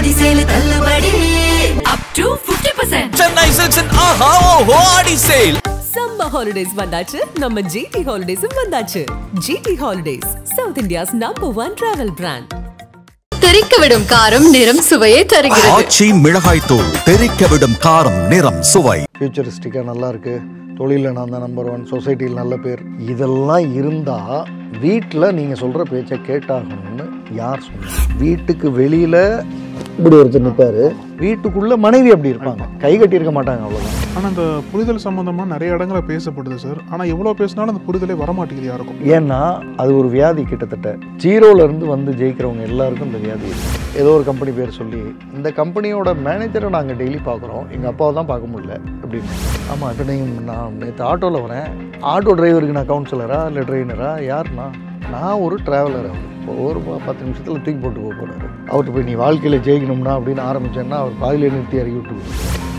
ஆடி sale தள்ளுபடி up to 50%. Chennai Silks and Aha Oho Adi Sale. Summer holidays vandachu, நம்ம GT Holidays vandachu. GT Holidays, South India's #1 travel brand. தெரிக்கவிடும் காரம் நிறம் சுவையை தருகிறது. ஆச்சி மிளகாய் தூள் தெரிக்கவிடும் காரம் நிறம் சுவை. ஃபியூச்சரிஸ்டிக்காக நல்லா இருக்கு, தொழிலில் நான் தான் நம்பர் 1, சொசைட்டியில் நல்ல பேர், இதெல்லாம் இருந்தால் வீட்டில் நீங்கள் சொல்கிற பேச்சை கேட்டாகணும்னு யார் சொன்னாங்க? வீட்டுக்கு வெளியில் இப்படி ஒருத்தர் நிற்பாரு, வீட்டுக்குள்ளே மனைவி அப்படி இருப்பாங்க, கை கட்டியிருக்க மாட்டாங்க, அவ்வளோதான். ஆனால் இந்த புரிதல் சம்மந்தமாக நிறைய இடங்களில் பேசப்படுது சார். ஆனால் எவ்வளோ பேசினாலும் அந்த புரிதலே வரமாட்டேங்குது யாருக்கும். ஏன்னா அது ஒரு வியாதி. கிட்டத்தட்ட 0லேருந்து வந்து ஜெயிக்கிறவங்க எல்லாருக்கும் இந்த வியாதி இருக்குது. ஏதோ ஒரு கம்பெனி பேர் சொல்லி, இந்த கம்பெனியோட மேனேஜரை நாங்கள் டெய்லி பார்க்குறோம், எங்கள் அப்பாவை தான் பார்க்க முடியல அப்படின்னு. ஆமாம், இப்போ நீங்கள் நான் நேற்று ஆட்டோவில் வரேன், ஆட்டோ டிரைவருக்கு நான் கவுன்சிலரா இல்லை ட்ரெயினரா? யாருண்ணா? நான் ஒரு ட்ராவலர். அவர் ஒரு 10 நிமிஷத்தில் தூக்கி போட்டு போகிறாரு. அவர்கிட்ட போய் நீ வாழ்க்கையில் ஜெயிக்கணும்னா அப்படின்னு ஆரம்பிச்சேன்னா அவர் பாதியிலே நிறுத்தி இறக்கி விட்டு.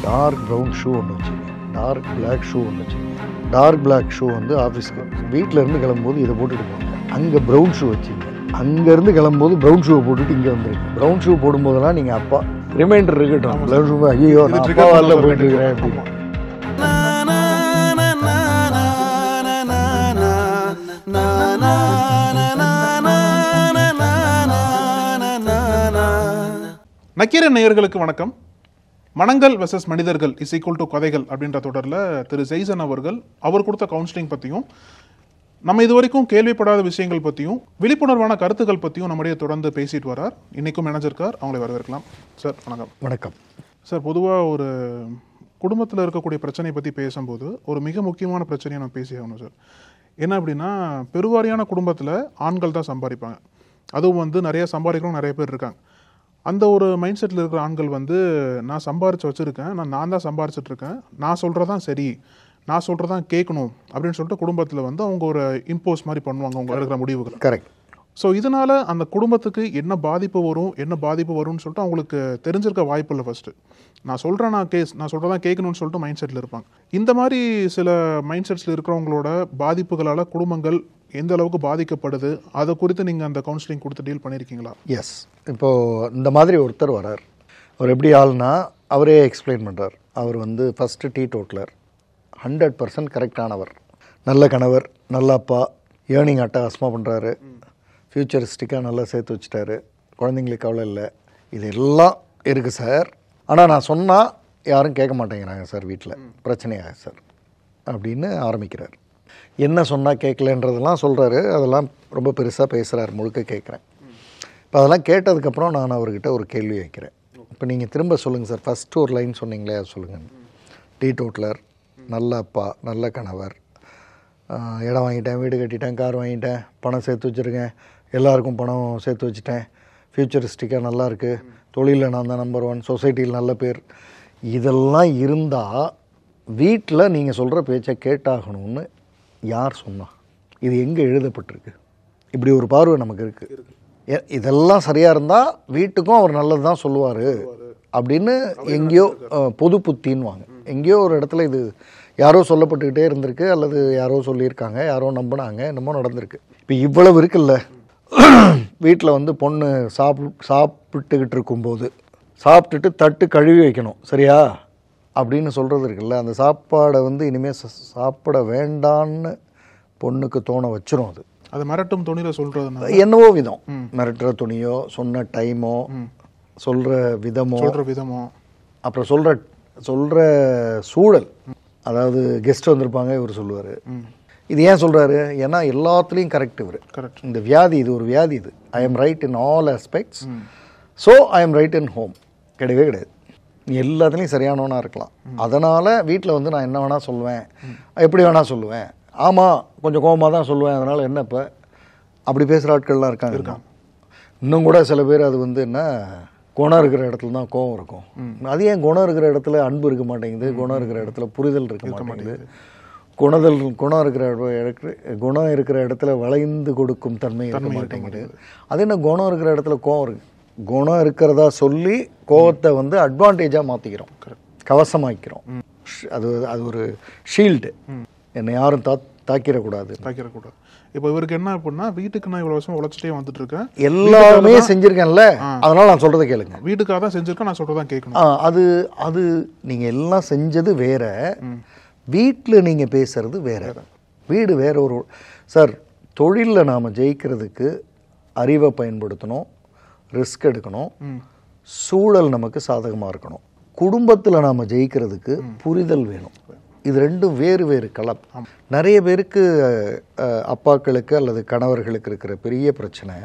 டார்க் ப்ரௌன் ஷூ ஒன்று வச்சுங்க, டார்க் பிளாக் ஷூ ஒன்று வச்சுங்க. டார்க் பிளாக் ஷூ வந்து ஆஃபீஸ்க்கு வீட்டிலேருந்து கிளம்பும்போது இதை போட்டுட்டு போங்க. அங்கே ப்ரௌன் ஷூ வச்சுங்க, அங்கேருந்து கிளம்பும்போது ப்ரௌன் ஷூவை போட்டுட்டு இங்கே வந்துருக்கு. ப்ரௌன் ஷூ போடும்போதெல்லாம் நீங்கள் அப்பா ரிமைண்டர் இருக்கட்டும், ப்ரௌன் ஷூ ஐயோ நான் அப்பா வரல போயிட்டு இருக்கிறேன் அப்படின்னு. நக்கீரன் நேயர்களுக்கு வணக்கம். மனங்கள் வெர்சஸ் மனிதர்கள் இஸ் ஈக்குவல் டு கதைகள் அப்படின்ற தொடரில் திரு ஜெய்சன் அவர்கள் அவர் கொடுத்த கவுன்சிலிங் பற்றியும், நம்ம இது வரைக்கும் கேள்விப்படாத விஷயங்கள் பற்றியும், விழிப்புணர்வான கருத்துக்கள் பற்றியும் நம்முடைய தொடர்ந்து பேசிட்டு வரார். இன்றைக்கும் மேனேஜர்கார், அவங்களை வரவேற்கலாம். சார் வணக்கம். வணக்கம் சார். பொதுவாக ஒரு குடும்பத்தில் இருக்கக்கூடிய பிரச்சனையை பற்றி பேசும்போது ஒரு மிக முக்கியமான பிரச்சனையை நம்ம பேசி ஆகணும் சார். என்ன அப்படின்னா, பெருவாரியான குடும்பத்தில் ஆண்கள் தான் சம்பாதிப்பாங்க. அதுவும் வந்து நிறைய சம்பாதிக்கிறவங்க நிறைய பேர் இருக்காங்க. அந்த ஒரு மைண்ட் செட்டில் இருக்கிற ஆண்கள் வந்து நான் சம்பாரித்து வச்சுருக்கேன், நான் தான் சம்பாரிச்சிட்ருக்கேன், நான் சொல்கிறதான் சரி, நான் சொல்கிறதான் கேட்கணும் அப்படின்னு சொல்லிட்டு குடும்பத்தில் வந்து அவங்க ஒரு இம்போஸ் மாதிரி பண்ணுவாங்க அவங்க இருக்கிற முடிவுகள். கரெக்ட். ஸோ இதனால் அந்த குடும்பத்துக்கு என்ன பாதிப்பு வரும்னு சொல்லிட்டு அவங்களுக்கு தெரிஞ்சிருக்க வாய்ப்பு இல்லை. ஃபஸ்ட்டு நான் சொல்கிறதான் கேட்கணும்னு சொல்லிட்டு மைண்ட் செட்டில் இருப்பாங்க. இந்த மாதிரி சில மைண்ட் செட்ஸில் இருக்கிறவங்களோட பாதிப்புகளால் குடும்பங்கள் எந்த அளவுக்கு பாதிக்கப்படுது, அதை குறித்து நீங்கள் அந்த கவுன்சிலிங் கொடுத்து டீல் பண்ணியிருக்கீங்களா? எஸ். இப்போது இந்த மாதிரி ஒருத்தர் வரார். அவர் எப்படி ஆள்னா அவரே எக்ஸ்பிளைன் பண்ணுறார். அவர் வந்து ஃபஸ்ட்டு டீடோட்டலர், 100% கரெக்டானவர், நல்ல கணவர், நல்ல அப்பா, ஏர்னிங் அட்டகாசமாக பண்ணுறாரு, ஃபியூச்சரிஸ்டிக்காக நல்லா சேர்த்து வச்சுட்டாரு, குழந்தைங்களுக்கு கவலை இல்லை, இது எல்லாம் இருக்குது சார். ஆனால் நான் சொன்னால் யாரும் கேட்க மாட்டேங்கிறாங்க சார், வீட்டில் பிரச்சனையாக சார் அப்படின்னு ஆரம்பிக்கிறார். என்ன சொன்னால் கேட்கலன்றதெல்லாம் சொல்கிறாரு. அதெல்லாம் ரொம்ப பெருசாக பேசுகிறார், முழுக்க கேட்குறேன். இப்போ அதெல்லாம் கேட்டதுக்கப்புறம் நான் அவர்கிட்ட ஒரு கேள்வி வைக்கிறேன். இப்போ நீங்கள் திரும்ப சொல்லுங்கள் சார், ஃபஸ்ட்டு ஒரு லைன் சொன்னீங்களே அது சொல்லுங்கள். டீடோட்டலர், நல்ல அப்பா, நல்ல கணவர், இடம் வாங்கிட்டேன், வீடு கட்டிட்டேன், கார் வாங்கிட்டேன், பணம் சேர்த்து வச்சுருக்கேன், எல்லாருக்கும் பணம் சேர்த்து வச்சுட்டேன், ஃபியூச்சரிஸ்டிக்காக நல்லா இருக்குது, தொழிலில் நான் தான் நம்பர் 1, சொசைட்டியில் நல்ல பேர், இதெல்லாம் இருந்தால் வீட்டில் நீங்கள் சொல்கிற பேச்சை கேட்டாகணும்னு யார் சொன்னா? இது எங்கே எழுதப்பட்டிருக்கு? இப்படி ஒரு பார்வை நமக்கு இருக்குது. இதெல்லாம் சரியாக இருந்தால் வீட்டுக்கும் அவர் நல்லது தான் சொல்லுவார் அப்படின்னு எங்கேயோ பொது புத்தின்வாங்க. எங்கேயோ ஒரு இடத்துல இது யாரோ சொல்லப்பட்டுக்கிட்டே இருந்திருக்கு, அல்லது யாரோ சொல்லியிருக்காங்க, யாரோ நம்பினாங்க, என்னமோ நடந்திருக்கு. இப்போ இவ்வளவு இருக்குல்ல, வீட்டில் வந்து பொண்ணு சாப்பிட்டுக்கிட்டு இருக்கும்போது சாப்பிட்டுட்டு தட்டு கழுவி வைக்கணும் சரியா அப்படின்னு சொல்கிறது இருக்குல்ல, அந்த சாப்பாடை வந்து இனிமேல் சாப்பிட வேண்டான்னு பொண்ணுக்கு தோண வச்சிரும். அது மிரட்டும் துணியில் சொல்கிறது என்னவோ விதம், மிரட்டுற துணியோ, சொன்ன டைமோ, சொல்கிற விதமோ, அப்புறம் சொல்கிற சூழல். அதாவது கெஸ்ட் வந்திருப்பாங்க, இவர் சொல்லுவார். இது ஏன் சொல்கிறாரு? ஏன்னா எல்லாத்துலேயும் கரெக்ட் இவர். இந்த வியாதி, இது ஒரு வியாதி. இது I am right in all aspects, so I am right in home. கிடையவே கிடையாது. நீ எல்லாத்துலேயும் சரியானவனா இருக்கலாம். அதனால் வீட்டில் வந்து நான் என்ன வேணால் சொல்லுவேன், எப்படி வேணால் சொல்லுவேன், ஆமாம் கொஞ்சம் கோபமாக தான் சொல்லுவேன், அதனால் என்ன இப்போ அப்படி பேசுகிற ஆட்கள்லாம் இருக்காங்க. இன்னும் கூட சில பேர் அது வந்து என்ன, குணம் இருக்கிற இடத்துல தான் கோபம் இருக்கும். அது ஏன் குணம் இருக்கிற இடத்துல அன்பு இருக்க மாட்டேங்குது, குணம் இருக்கிற இடத்துல புரிதல் இருக்க மாட்டேங்குது, குணம் இருக்கிற இடத்துல வளைந்து கொடுக்கும் தன்மை இருக்க மாட்டேங்குது. அது என்ன, குணம் இருக்கிற இடத்துல கோபம் இருக்கு. குணம் இருக்கிறதா சொல்லி கோபத்தை வந்து அட்வான்டேஜாக மாற்றிக்கிறோம், கவசமாக்கிறோம். அது ஒரு ஷீல்டு. என்னை யாரும் தாக்கிடக்கூடாது. இப்போ இவருக்கு என்ன அப்படின்னா, வீட்டுக்கு நான் இவ்வளோ வருஷம் உழைச்சிட்டே வந்துட்டு இருக்கேன், எல்லாமே செஞ்சுருக்கேன்ல, அதனால நான் சொல்கிறத கேளுங்க. வீட்டுக்காக தான் செஞ்சுருக்கேன், நான் சொல்கிறதான் கேட்கணும். அது அது நீங்கள் எல்லாம் செஞ்சது வேற, வீட்டில் நீங்கள் பேசுறது வேற. வீடு வேற ஒரு சார். தொழிலில் நாம் ஜெயிக்கிறதுக்கு அறிவை பயன்படுத்தணும், ரிஸ்க் எடுக்கணும், சூழல் நமக்கு சாதகமாக இருக்கணும். குடும்பத்தில் நாம் ஜெயிக்கிறதுக்கு புரிதல் வேணும். இது ரெண்டும் வேறு வேறு களம். நிறைய பேருக்கு அப்பாக்களுக்கு அல்லது கணவர்களுக்கு இருக்கிற பெரிய பிரச்சனை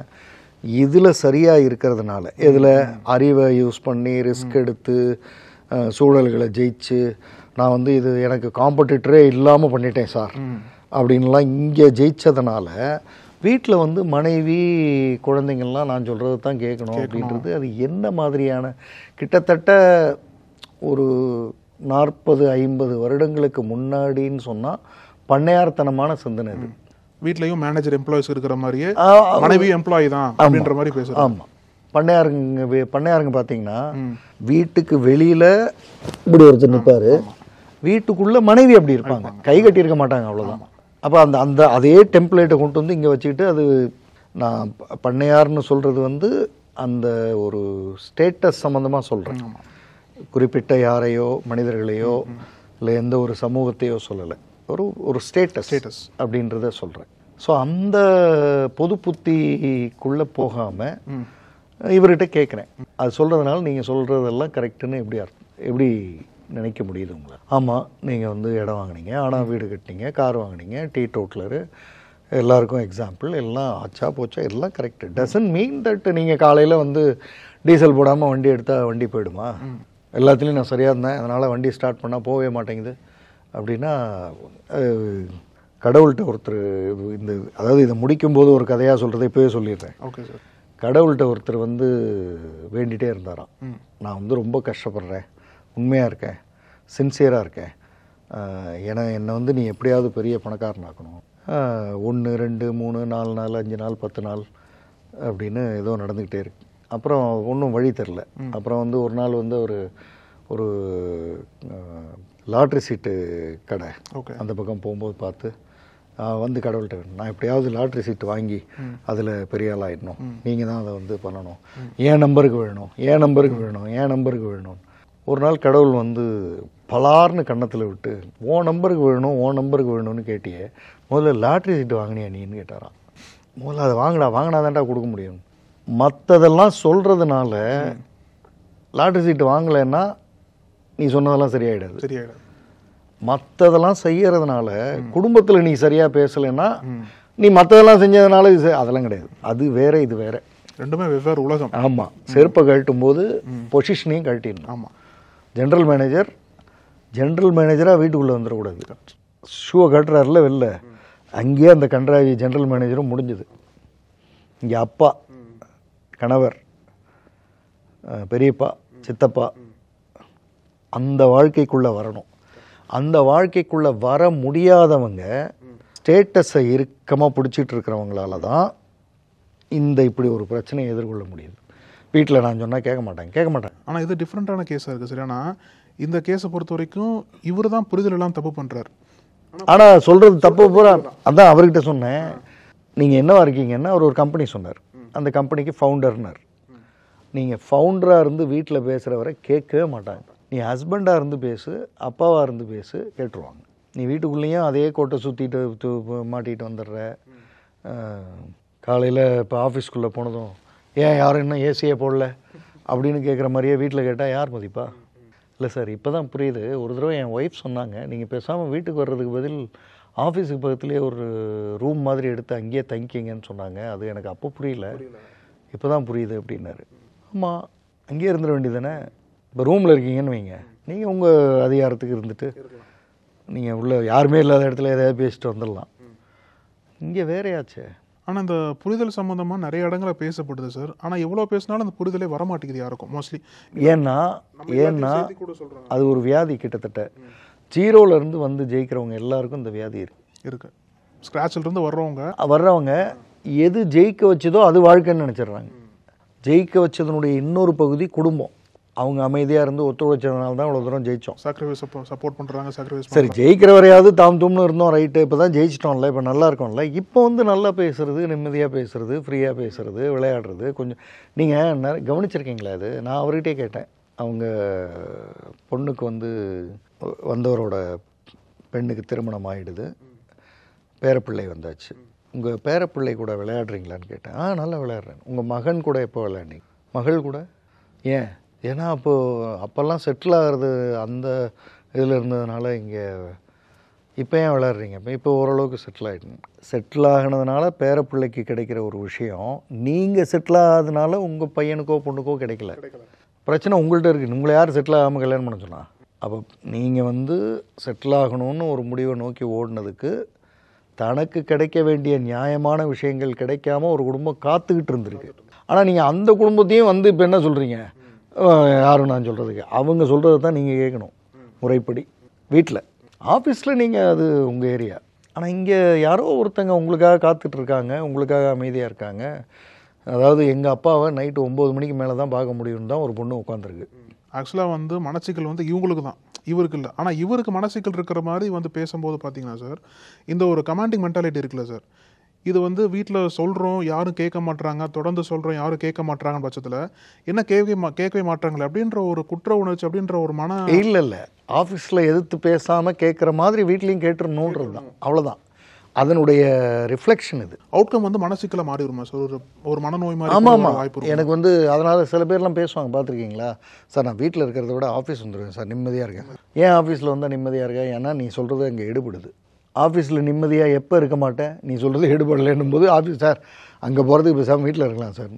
இதில் சரியாக இருக்கிறதுனால, இதில் அறிவை யூஸ் பண்ணி ரிஸ்க் எடுத்து சூழல்களை ஜெயிச்சு நான் வந்து இது எனக்கு காம்படிட்டரே இல்லாமல் பண்ணிட்டேன் சார் அப்படின்லாம் இங்கே ஜெயிச்சதுனால வீட்டில் வந்து மனைவி குழந்தைங்கள்லாம் நான் சொல்கிறது தான் கேட்கணும் அப்படின்றது அது என்ன மாதிரியான கிட்டத்தட்ட ஒரு 40-50 வருடங்களுக்கு முன்னாடின்னு சொன்னால் பண்ணையார்த்தனமான சிந்தனை இது. வீட்லேயும் மேனேஜர் எம்ப்ளாயிஸ் இருக்கிற மாதிரியே மனைவி எம்ப்ளாயி தான் அப்படின்ற மாதிரி பேசுகிறோம். ஆமாம், பண்ணையாருங்க பார்த்தீங்கன்னா வீட்டுக்கு வெளியில் இப்படி ஒருத்தர் நிற்பார், வீட்டுக்குள்ளே மனைவி அப்படி இருப்பாங்க, கை கட்டியிருக்க மாட்டாங்க, அவ்வளோதான். அப்போ அந்த அதே டெம்ப்ளேட்டை கொண்டு வந்து இங்கே வச்சுக்கிட்டு அது நான் பண்ணையார்னு சொல்கிறது வந்து அந்த ஒரு ஸ்டேட்டஸ் சம்மந்தமாக சொல்கிறேன். குறிப்பிட்ட யாரையோ மனிதர்களையோ இல்லை எந்த ஒரு சமூகத்தையோ சொல்லலை, ஒரு ஸ்டேட்டஸ் அப்படின்றத சொல்கிறேன். ஸோ அந்த பொது புத்திக்குள்ளே போகாமல் இவர்கிட்ட கேட்குறேன், அது சொல்கிறதுனால நீங்கள் சொல்கிறதெல்லாம் கரெக்டுன்னு எப்படி நினைக்க முடியுது உங்களை? ஆமாம், நீங்கள் வந்து இடம் வாங்கினீங்க, ஆனால் வீடு கட்டினீங்க, கார் வாங்கினீங்க, டீ டோட்டலரு, எல்லாருக்கும் எக்ஸாம்பிள், எல்லாம் ஆச்சா போச்சா எல்லாம் கரெக்டு. டசன்ட் மீன் தட் நீங்கள் காலையில் வந்து டீசல் போடாமல் வண்டி எடுத்தால் வண்டி போயிடுமா? எல்லாத்துலேயும் நான் சரியாக இருந்தேன், அதனால் வண்டி ஸ்டார்ட் பண்ணால் போகவே மாட்டேங்குது அப்படின்னா கடவுள்கிட்ட ஒருத்தர் அதாவது இதை முடிக்கும்போது ஒரு கதையாக சொல்கிறத இப்போவே சொல்லிடுறேன். Okay sir. கடவுள்கிட்ட ஒருத்தர் வந்து வேண்டிகிட்டே இருந்தாராம், நான் வந்து ரொம்ப கஷ்டப்படுறேன், உண்மையாக இருக்கேன், சின்சியராக இருக்கேன், என்னை வந்து நீ எப்படியாவது பெரிய பணக்காரனாக்கணும். 1 2 3 4 நாள் 5 நாள் 10 நாள் அப்படின்னு ஏதோ நடந்துக்கிட்டே இருக்கு. அப்புறம் ஒன்றும் வழி தெரில. அப்புறம் வந்து ஒரு நாள் வந்து ஒரு லாட்ரி சீட்டு கடை அந்த பக்கம் போகும்போது பார்த்து வந்து கடவுள்கிட்ட நான் எப்படியாவது லாட்ரி சீட்டு வாங்கி அதில் பெரிய ஆள் ஆகிடணும், நீங்கள் தான் அதை வந்து பண்ணணும், என் நம்பருக்கு வேணும். ஒரு நாள் கடவுள் வந்து பலார்னு கன்னத்தில் விட்டு உன் நம்பருக்கு வேணும்னு கேட்டியே, முதல்ல லாட்ரி சீட்டு வாங்கினியா நீன்னு கேட்டாராம். முதல்ல அதை வாங்கினாதான்டா கொடுக்க முடியும். மற்றதெல்லாம் சொல்கிறதுனால லாட்ரி சீட்டு வாங்கலைன்னா நீ சொன்னதெல்லாம் சரியாயிடாது. மற்றதெல்லாம் செய்யறதுனால குடும்பத்தில் நீ சரியாக பேசலைன்னா நீ மற்றதெல்லாம் செஞ்சதுனால அதெல்லாம் கிடையாது. அது வேற, இது வேற, ரெண்டுமே வெவ்வேறு உலகம். ஆமாம், செருப்பை கழட்டும் போது பொசிஷனையும் கழட்டிடணும். ஆமாம், ஜென்ரல் மேனேஜராக வீட்டுக்குள்ளே வந்துடக்கூடாது. ஷூவை கட்டுறாருல வெளில, அங்கேயே அந்த கன்றாவி ஜென்ரல் மேனேஜரும் முடிஞ்சுது. இங்கே அப்பா, கணவர், பெரியப்பா, சித்தப்பா அந்த வாழ்க்கைக்குள்ளே வரணும். அந்த வாழ்க்கைக்குள்ளே வர முடியாதவங்க ஸ்டேட்டஸை இறுக்கமாக பிடிச்சிட்டு இருக்கிறவங்களால தான் இப்படி ஒரு பிரச்சனையை எதிர்கொள்ள முடியுது. வீட்டில் நான் சொன்னால் கேட்க மாட்டாங்க. ஆனால் இது டிஃப்ரெண்ட்டான கேஸாக இருக்குது. சரியானா இந்த கேஸை பொறுத்த வரைக்கும் இவர் தான் புரிதல் எல்லாம் தப்பு பண்ணுறாரு. ஆனால் சொல்கிறது தப்பு பூரா அதான் அவர்கிட்ட சொன்னேன். நீங்கள் என்னவா இருக்கீங்கன்னா அவர் ஒரு கம்பெனி சொன்னார், அந்த கம்பெனிக்கு ஃபவுண்டர்னார். நீங்கள் ஃபவுண்டராக இருந்து வீட்டில் பேசுகிறவரை கேட்கவே மாட்டாங்க. நீ ஹஸ்பண்டாக இருந்து பேசு, அப்பாவாக இருந்து பேசு, கேட்டுருவாங்க. நீ வீட்டுக்குள்ளேயும் அதே கோட்டை சுற்றிட்டு மாட்டிகிட்டு வந்துடுற. காலையில் இப்போ ஆஃபீஸ்க்குள்ளே போனதும் ஏன் யாரும் இன்னும் ஏசியே போடல அப்படின்னு கேட்குற மாதிரியே வீட்டில் கேட்டால் யார் மதிப்பா? இல்லை சார், இப்போ தான் புரியுது. ஒரு தடவை என் ஒய்ஃப் சொன்னாங்க, நீங்கள் பேசாமல் வீட்டுக்கு வர்றதுக்கு பதில் ஆஃபீஸுக்கு பக்கத்துலேயே ஒரு ரூம் மாதிரி எடுத்து அங்கேயே தங்கிக்கிங்கன்னு சொன்னாங்க. அது எனக்கு அப்போ புரியல, இப்போ தான் புரியுது அப்படின்னாரு. ஆமாம், அங்கேயே இருந்துட வேண்டியது தானே. இப்போ ரூமில் இருக்கீங்கன்னு வைங்க, நீங்கள் உங்கள் அதிகாரத்துக்கு இருந்துட்டு நீங்கள் உள்ள யாருமே இல்லாத இடத்துல எதாவது பேசிட்டு வந்துடலாம். இங்கே வேறையாச்சே. ஆனால் இந்த புரிதல் சம்மந்தமாக நிறைய இடங்களில் பேசப்படுது சார். ஆனால் எவ்வளோ பேசினாலும் அந்த புரிதலே வரமாட்டேங்குது யாருக்கும் மோஸ்ட்லி. ஏன்னா அது ஒரு வியாதி. கிட்டத்தட்ட ஜீரோலேருந்து வந்து ஜெயிக்கிறவங்க எல்லாருக்கும் இந்த வியாதி இருக்கு. ஸ்க்ராட்சிலிருந்து வர்றவங்க எது ஜெயிக்க வச்சதோ அது வாழ்க்கைன்னு நினச்சிடுறாங்க. ஜெயிக்க வச்சதனுடைய இன்னொரு பகுதி குடும்பம். அவங்க அமைதியாக இருந்து ஒத்துழைச்சதுனால தான் இவ்வளோ தூரம் ஜெயித்தோம். சாக்ரிஃபைஸ் சப்போர்ட் பண்ணுறாங்க, சாக்ரிஃபைஸ் சரி ஜெயிக்கிற வரையாவது தாம் தும்னு இருந்தோம், ரைட்டு. இப்போ தான் ஜெயிச்சிட்டோம்ல, இப்போ நல்லா இருக்கோம்ல. இப்போ வந்து நல்லா பேசுகிறது, நிம்மதியாக பேசுகிறது, ஃப்ரீயாக பேசுகிறது, விளையாடுறது கொஞ்சம் நீங்கள் கவனிச்சிருக்கீங்களா? அது நான் அவர்கிட்டே கேட்டேன். அவங்க பொண்ணுக்கு வந்து வந்தவரோட பெண்ணுக்கு திருமணம் ஆகிடுது, பேரப்பிள்ளை வந்தாச்சு. உங்கள் பேரப்பிள்ளை கூட விளையாடுறீங்களான்னு கேட்டேன். நல்லா விளையாடுறேன். உங்கள் மகன் கூட எப்போ விளையாடுறீங்க? மகள் கூட? ஏன்? ஏன்னா அப்போல்லாம் செட்டில் ஆகிறது அந்த இதில் இருந்ததுனால இங்கே இப்போ ஏன் விளையாடுறீங்க? இப்போ ஓரளவுக்கு செட்டில் ஆகிடுங்க. செட்டில் ஆகினதுனால பேரப்பிள்ளைக்கு கிடைக்கிற ஒரு விஷயம் நீங்கள் செட்டில் ஆகாதனால உங்கள் பையனுக்கோ பொண்ணுக்கோ கிடைக்கல. பிரச்சனை உங்கள்கிட்ட இருக்குது. உங்களை யார் செட்டில் ஆகாமல் கல்யாணம் பண்ண சொன்னா? அப்போ நீங்கள் வந்து செட்டில் ஆகணும்னு ஒரு முடிவை நோக்கி ஓடினதுக்கு தனக்கு கிடைக்க வேண்டிய நியாயமான விஷயங்கள் கிடைக்காம ஒரு குடும்பம் காத்துக்கிட்டு இருந்திருக்கு. ஆனால் நீங்கள் அந்த குடும்பத்தையும் வந்து இப்போ என்ன சொல்கிறீங்க? யாரும் நான் சொல்கிறதுக்கு அவங்க சொல்கிறது தான் நீங்கள் கேட்கணும் முறைப்படி. வீட்டில் ஆஃபீஸில் நீங்கள் அது உங்கள் ஏரியா. ஆனால் இங்கே யாரோ ஒருத்தங்க உங்களுக்காக காத்துட்ருக்காங்க, உங்களுக்காக அமைதியாக இருக்காங்க. அதாவது எங்கள் அப்பாவை நைட்டு 9 மணிக்கு மேலே தான் பார்க்க முடியும்னு தான் ஒரு பொண்ணு உட்காந்துருக்கு. ஆக்சுவலாக வந்து மனச்சிக்கல் வந்து இவங்களுக்கு தான், இவருக்கு இல்லை. ஆனால் இவருக்கு மனசிக்கல் இருக்கிற மாதிரி வந்து பேசும்போது பார்த்தீங்கன்னா சார், இந்த ஒரு கமாண்டிங் மென்டாலிட்டி இருக்குல்ல சார், இது வந்து வீட்டில் சொல்கிறோம் யாரும் கேட்க மாட்டுறாங்க, தொடர்ந்து சொல்கிறோம் யாரும் கேட்க மாட்டுறாங்கன்னு பட்சத்தில் என்ன கேட்கவே மாட்டாங்களே அப்படின்ற ஒரு குற்ற உணர்ச்சி, அப்படின்ற ஒரு இல்லை ஆஃபீஸில் எதிர்த்து பேசாமல் கேட்குற மாதிரி வீட்லேயும் கேட்டுருணுன்றது தான், அவ்வளோதான் அதனுடைய ரிஃப்ளெக்ஷன். இது அவுட்கம் வந்து மனசிக்கலை மாறி வருமா சார்? ஒரு மனநோய் மாதிரி. ஆமாம் வாய்ப்பு. எனக்கு வந்து அதனால் சில பேர்லாம் பேசுவாங்க, பார்த்துருக்கீங்களா சார், நான் வீட்டில் இருக்கிறத விட ஆஃபீஸ் வந்துடுவேன் சார், நிம்மதியாக இருக்கேன். ஏன் ஆஃபீஸில் வந்தால் நிம்மதியாக இருக்கேன்? ஏன்னா நீ சொல்கிறது அங்கே எடுபடுது. ஆஃபீஸில் நிம்மதியாக எப்போ இருக்க மாட்டேன், நீ சொல்கிறது எடுபடலைன்னும் போது ஆஃபீஸ் சார் அங்கே போகிறதுக்கு பேசாமல் வீட்டில் இருக்கலாம் சார்.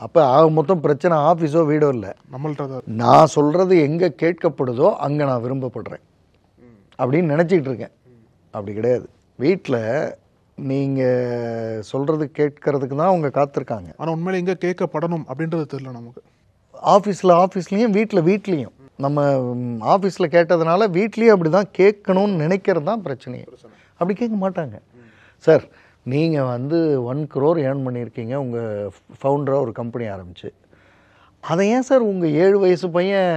அப்போ மொத்தம் பிரச்சனை ஆஃபீஸோ வீடோ இல்லை, நம்மள்ட்ட. நான் சொல்கிறது எங்கே கேட்கப்படுதோ அங்கே நான் விரும்பப்படுறேன் அப்படின்னு நினச்சிக்கிட்டு இருக்கேன். அப்படி கிடையாது. வீட்டில் நீங்கள் சொல்கிறது கேட்கறதுக்கு தான் அவங்க காத்திருக்காங்க. ஆனால் உண்மையில எங்கே கேட்கப்படணும் அப்படின்றது தெரியல நமக்கு. ஆஃபீஸ்லேயும் வீட்லேயும் நம்ம ஆஃபீஸில் கேட்டதுனால வீட்லேயும் அப்படி தான் கேட்கணும்னு நினைக்கிறது தான் பிரச்சனையே. அப்படி கேட்க மாட்டாங்க. சார் நீங்கள் வந்து 1 crore ஏர்ன் பண்ணியிருக்கீங்க உங்கள் ஃபவுண்டராக ஒரு கம்பெனி ஆரம்பிச்சு, அதை ஏன் சார் உங்கள் 7 வயசு பையன்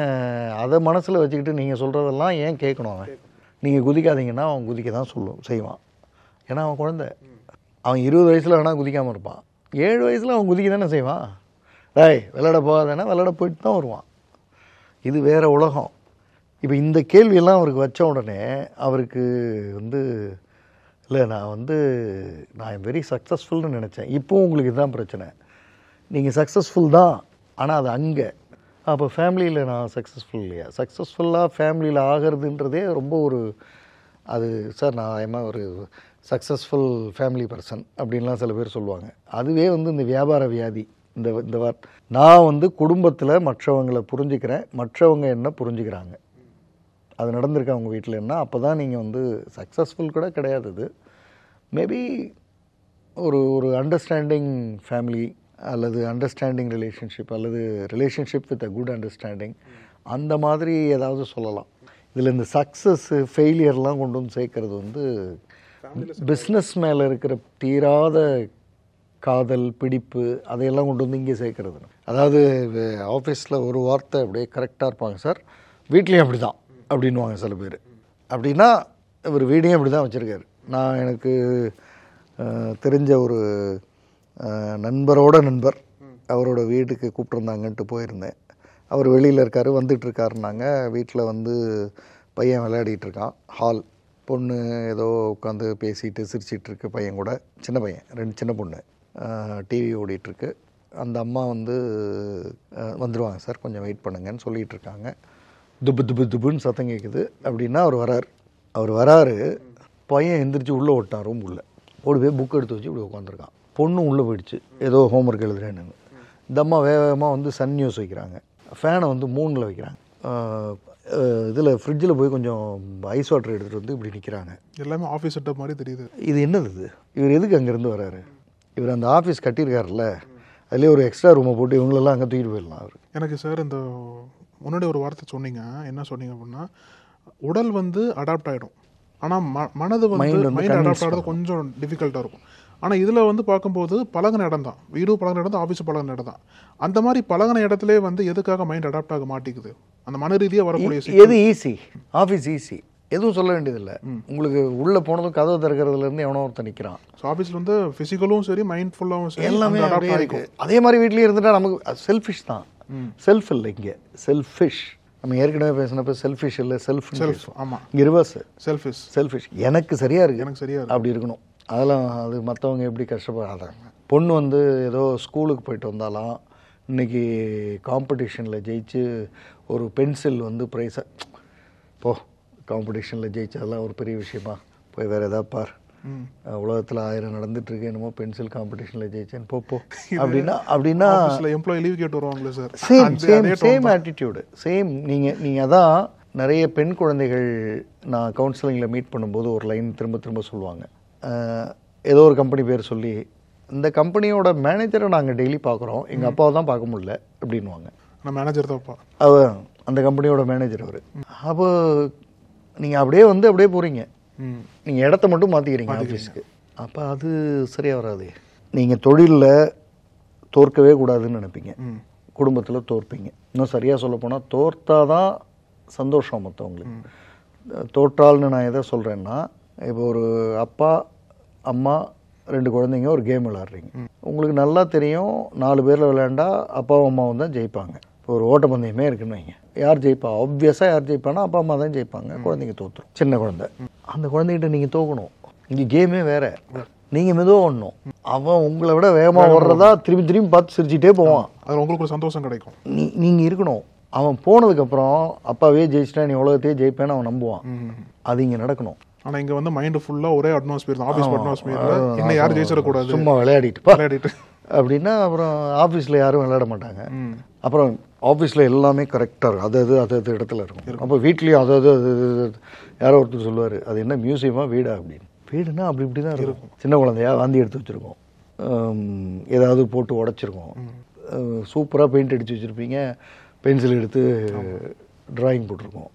அதை மனசில் வச்சுக்கிட்டு நீங்கள் சொல்கிறதெல்லாம் ஏன் கேட்கணும்? அவன் நீங்கள் குதிக்காதீங்கன்னா அவன் குதிக்க தான் செய்வான். ஏன்னா அவன் குழந்தை. அவன் 20 வயசில் வேணால் குதிக்காமல் இருப்பான், 7 வயசில் அவன் குதிக்க தானே செய்வான். விளையாட போகாதானே விளையாட போயிட்டு தான் வருவான். இது வேறு உலகம். இப்போ இந்த கேள்வியெல்லாம் அவருக்கு வச்ச உடனே அவருக்கு வந்து இல்லை நான் வெரி சக்ஸஸ்ஃபுல்னு நினச்சேன். இப்போவும் உங்களுக்கு இதுதான் பிரச்சனை. நீங்கள் சக்ஸஸ்ஃபுல் தான், ஆனால் அது அங்கே. அப்போ ஃபேமிலியில் நான் சக்ஸஸ்ஃபுல் இல்லையா? சக்ஸஸ்ஃபுல்லாக ஃபேமிலியில் ஆகிறதுன்றதே ரொம்ப ஒரு அது சார் நான் ஒரு சக்ஸஸ்ஃபுல் ஃபேமிலி பர்சன் அப்படின்லாம் சில பேர் சொல்லுவாங்க. அதுவே வந்து இந்த வியாபார வியாதி. இந்த வார்த்தை நான் வந்து குடும்பத்தில் மற்றவங்களை புரிஞ்சுக்கிறேன், மற்றவங்க என்ன புரிஞ்சுக்கிறாங்க, அது நடந்திருக்கா உங்கள் வீட்டில் என்ன? அப்போ தான் நீங்கள் வந்து சக்ஸஸ்ஃபுல் கூட கிடையாது. இது மேபி ஒரு அண்டர்ஸ்டாண்டிங் ஃபேமிலி அல்லது அண்டர்ஸ்டாண்டிங் ரிலேஷன்ஷிப் அல்லது relationship with a good understanding, அந்த மாதிரி ஏதாவது சொல்லலாம். இதில் இந்த சக்ஸஸ்ஸு ஃபெயிலியர்லாம் கொண்டு வந்து சேர்க்கறது வந்து பிஸ்னஸ் மேலே இருக்கிற தீராத காதல் பிடிப்பு அதையெல்லாம் கொண்டு வந்து இங்கே சேர்க்கறது. அதாவது ஆஃபீஸில் ஒரு வார்த்தை அப்படியே கரெக்டாக இருப்பாங்க சார், வீட்லேயும் அப்படி தான் அப்படின்வாங்க சில பேர். அப்படின்னா இவர் வீடையும் அப்படி தான் வச்சுருக்காரு. நான் எனக்கு தெரிஞ்ச ஒரு நண்பரோட நண்பர் அவரோட வீட்டுக்கு கூப்பிட்ருந்தாங்கன்ட்டு போயிருந்தேன். அவர் வெளியில் இருக்கார், வந்துட்டுருக்காருனாங்க. வீட்டில் வந்து பையன் விளையாடிட்டு இருக்கான். ஹால் பொண்ணு ஏதோ உட்காந்து பேசிட்டு சிரிச்சிட்ருக்கு பையன் கூட. சின்ன பையன், 2 சின்ன பொண்ணு. டிவி ஓடிட்டுருக்கு. அந்த அம்மா வந்து வந்துடுவாங்க சார் கொஞ்சம் வெயிட் பண்ணுங்கன்னு சொல்லிகிட்டு இருக்காங்க. துப்புன்னு சத்தம் கேட்குது. அப்படின்னா அவர் வராரு. பையன் எந்திரிச்சு உள்ளே ஓட்டான். ரூம் உள்ளே ஓடி போய் புக் எடுத்து வச்சு இப்படி உட்காந்துருக்கான். பொண்ணு உள்ளே போயிடுச்சு ஏதோ ஹோம்ஒர்க் எழுதுறேன்னு. இந்த அம்மா வேகமாக வந்து சன் நியூஸ் வைக்கிறாங்க, ஃபேனை வந்து 3ல் வைக்கிறாங்க. இதில் ஃப்ரிட்ஜில் போய் கொஞ்சம் ஐஸ் வாட்டர் எடுத்துகிட்டு வந்து இப்படி நிற்கிறாங்க. எல்லாமே ஆஃபீஸ் செட்டப் மாதிரி தெரியுது. இது என்னது இது? இவர் எதுக்கு அங்கேருந்து வராரு? இவர் அந்த ஆஃபீஸ் கட்டியிருக்காருல்ல, அதுலேயே ஒரு எக்ஸ்ட்ரா ரூமை போட்டு இவங்களெல்லாம் அங்கே தூக்கிட்டு போயிடலாம். அவர் எனக்கு சார் இந்த முன்னாடி ஒரு வார்த்தை சொன்னீங்க, என்ன சொன்னீங்க அப்படின்னா உடல் வந்து அடாப்ட் ஆகிடும், ஆனால் மனது வந்து மைண்ட் அடாப்ட் ஆகிறது கொஞ்சம் டிஃபிகல்ட்டாக இருக்கும். ஆனால் இதில் வந்து பார்க்கும்போது பழகின இடம் தான், வீடு பழகின இடம் தான், ஆஃபீஸ் பழகின இடம் தான். அந்த மாதிரி பழகின இடத்துல வந்து எதுக்காக மைண்ட் அடாப்ட் ஆக மாட்டேங்குது? அந்த மன ரீதியாக வரக்கூடிய எது ஈஸி? ஆஃபீஸ் ஈஸி, எதுவும் சொல்ல வேண்டியதில்லை. உங்களுக்கு உள்ளே போனதும் கதவு திறக்கிறதுலேருந்து எவனோ ஒருத்தர் நிற்கிறான். ஸோ ஆஃபீஸில் வந்து ஃபிசிக்கலும் சரி மைண்ட்ஃபுல்லாகவும் சரி எல்லாமே அப்படியே இருக்கு. அதே மாதிரி வீட்லேயே இருந்துட்டா நமக்கு செல்ஃபிஷ் தான். செல்ஃப் இல்லை, இங்கே செல்ஃபிஷ். நம்ம ஏற்கனவே பேசினப்போ செல்ஃபிஷ் இல்லை, செல்ஃப். ஆமாம், இங்கே ரிவர்ஸ், செல்ஃபிஷ். எனக்கு சரியாக இருக்குது, எனக்கு சரியாக அப்படி இருக்கணும். அதெல்லாம் அது மற்றவங்க எப்படி கஷ்டப்படாதாங்க. பொண்ணு வந்து ஏதோ ஸ்கூலுக்கு போயிட்டு வந்தாலாம், இன்றைக்கி காம்படிஷனில் ஜெயிச்சு ஒரு பென்சில் வந்து ப்ரைஸாக, போ காம்படிஷனில் ஜெயிச்சதெல்லாம் ஒரு பெரிய விஷயமா, போய் வேறு எதாவது பார், உலகத்தில் 1000 நடந்துட்டுருக்கு, என்னமோ பென்சில் காம்படிஷனில் ஜெயிச்சேன்னு போ அப்படின்னா எம்ப்ளாயி லீவ் கேட்டு வருவாங்களே சார். Same attitude, same. நீங்கள் அதான் நிறைய பெண் குழந்தைகள் நான் கவுன்சிலிங்கில் மீட் பண்ணும்போது ஒரு லைன் திரும்ப திரும்ப சொல்லுவாங்க. ஏதோ ஒரு கம்பெனி பேர் சொல்லி, இந்த கம்பெனியோட மேனேஜரை நாங்கள் டெய்லி பார்க்குறோம், எங்கள் அப்பாவை தான் பார்க்க முடியல அப்படின்வாங்க. நான் மேனேஜர் தான், அவர் அந்த கம்பெனியோட மேனேஜர் அவர். அப்போ நீங்கள் அப்படியே போகிறீங்க, நீங்கள் இடத்த மட்டும் மாற்றிக்கிறீங்க ஆஃபீஸுக்கு. அப்போ அது சரியாக வராது. நீங்கள் தொழிலில் தோற்கவே கூடாதுன்னு நினைப்பீங்க, குடும்பத்தில் தோற்பீங்க. இன்னும் சரியாக சொல்ல போனால் தோற்றாதான் சந்தோஷம் மற்றவங்களுக்கு. தோற்றால்னு நான் எதை சொல்கிறேன்னா, இப்போ ஒரு அப்பா அம்மா 2 குழந்தைங்க ஒரு கேம் விளையாடுறீங்க. உங்களுக்கு நல்லா தெரியும் 4 பேரில் விளையாண்டா அப்பாவும் அம்மாவும் தான் ஜெயிப்பாங்க. இப்போ ஒரு ஓட்டப்பந்தயமே இருக்குன்னு வைங்க, யார் ஜெயிப்பா? ஆப்வியஸாக யார் ஜெயிப்பானா அப்பா அம்மா தான் ஜெயிப்பாங்க. குழந்தைங்க தோற்றுரும். சின்ன குழந்தை, அந்த குழந்தைகிட்ட நீங்கள் தோக்கணும். இங்கே கேமே வேறு, நீங்கள் மெதுவாக ஓடணும். அவன் உங்களை விட வேகமாக ஓடுறதா திரும்பி பார்த்து சிரிச்சுட்டே போவான். அது உங்களுக்கு ஒரு சந்தோஷம் கிடைக்கும். நீங்கள் இருக்கணும். அவன் போனதுக்கப்புறம் அப்பாவே ஜெயிச்சிட்டா நீ உலகத்தையே ஜெயிப்பேன்னு அவன் நம்புவான். அது இங்கே நடக்கணும். ஆனால் இங்கே வந்து மைண்டு ஃபுல்லாக ஒரே அட்மாஸ்பியர் தான், ஆஃபீஸ் அட்மாஸ்பியர். இன்னும் யாரும் ஜெயிச்சிடக்கூடாது, சும்மா விளையாடிட்டு அப்படின்னா அப்புறம் ஆஃபீஸில் யாரும் விளையாட மாட்டாங்க. அப்புறம் ஆஃபீஸில் எல்லாமே கரெக்டாக இருக்கும், அது இடத்துல இருக்கும். அப்போ வீட்லேயும் அது யாரோ ஒருத்தர் சொல்லுவார், அது என்ன மியூசியமாக வீடா அப்படின்னு. வீடுனா இப்படி தான் இருக்கும். சின்ன குழந்தையா வாந்தி எடுத்து வச்சுருக்கோம், ஏதாவது போட்டு உடச்சிருக்கோம், சூப்பராக பெயிண்ட் அடித்து வச்சுருப்பீங்க, பென்சில் எடுத்து ட்ராயிங் போட்டிருக்கோம்.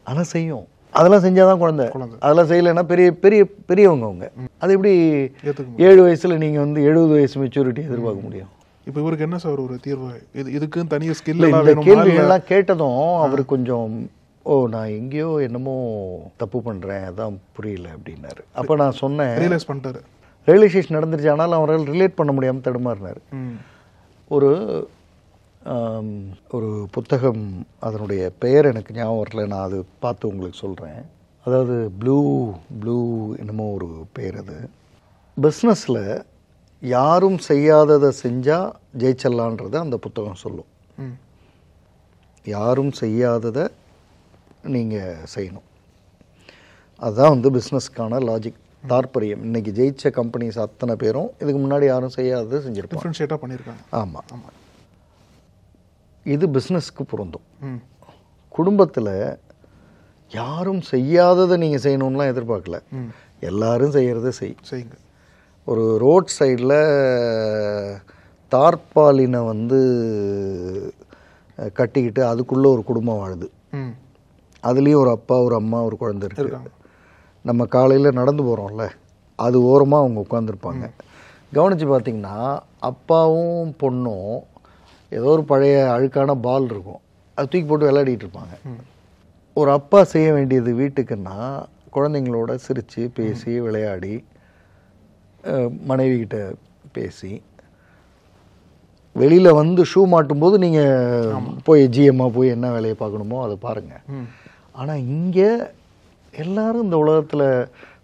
ஆனால் செய்யும், அதெல்லாம் செஞ்சால் தான் குழந்தை. அதெல்லாம் செய்யலைன்னா பெரியவங்க அவங்க. அது எப்படி 7 வயசில் நீங்கள் வந்து 70 வயசு மெச்சூரிட்டி எதிர்பார்க்க முடியும்? இப்போ இவருக்கு என்ன சார் ஒரு தீர்வு? இதுக்குன்னு தனியாக ஸ்கில். இந்த கேள்விகள்லாம் கேட்டதும் அவர் கொஞ்சம் நான் எங்கேயோ என்னமோ தப்பு பண்ணுறேன், அதான் புரியல அப்படின்னாரு. அப்போ நான் சொன்னேன், ரியலைஸ் பண்ணிட்டாரு, ரியலைசேஷன் நடந்துருச்சு. ஆனாலும் அவரால் ரிலேட் பண்ண முடியாமல் தடுமாறினார். ஒரு புத்தகம், அதனுடைய பெயர் எனக்கு ஞாபகம் வரல, நான் அது பார்த்து உங்களுக்கு சொல்கிறேன். அதாவது ப்ளூ என்னமோ ஒரு பெயர். அது பிஸ்னஸில் யாரும் செய்யாததை செஞ்சால் ஜெயிச்சிடலான்றதை அந்த புத்தகம் சொல்லும். யாரும் செய்யாததை நீங்கள் செய்யணும், அதுதான் வந்து பிஸ்னஸ்க்கான லாஜிக், தாற்பயம். இன்றைக்கி ஜெயிச்ச கம்பெனிஸ் அத்தனை பேரும் இதுக்கு முன்னாடி யாரும் செய்யாததை செஞ்சுருப்பாங்க, டிஃப்ரென்ஷியேட்டாக பண்ணியிருக்காங்க. ஆமாம், இது பிஸ்னஸ்க்கு பொருந்தும். குடும்பத்தில் யாரும் செய்யாததை நீங்கள் செய்யணும்லாம் எதிர்பார்க்கல, எல்லாரும் செய்கிறத செய்யுங்க. ஒரு ரோட் சைடில் தார்பாலினை வந்து கட்டிக்கிட்டு அதுக்குள்ளே ஒரு குடும்பம் வாழுது. அதுலேயும் ஒரு அப்பா, ஒரு அம்மா, ஒரு குழந்தை இருக்குது. நம்ம காலையில் நடந்து போகிறோம்ல, அது ஓரமாக அவங்க உட்காந்துருப்பாங்க. கவனித்து பார்த்திங்கன்னா அப்பாவும் பொண்ணும் ஏதோ ஒரு பழைய அழுக்கான பால் இருக்கும், அது தூக்கி போட்டு விளையாடிட்டு இருப்பாங்க. ஒரு அப்பா செய்ய வேண்டியது வீட்டுக்குன்னா குழந்தைங்களோட சிரித்து பேசி விளையாடி மனைவிக்கிட்ட பேசி, வெளியில் வந்து ஷூ மாட்டும்போது நீங்கள் போய் ஜிஎம்மாக போய் என்ன வேலையை பார்க்கணுமோ அதை பாருங்கள். ஆனால் இங்கே எல்லாரும் இந்த உலகத்தில்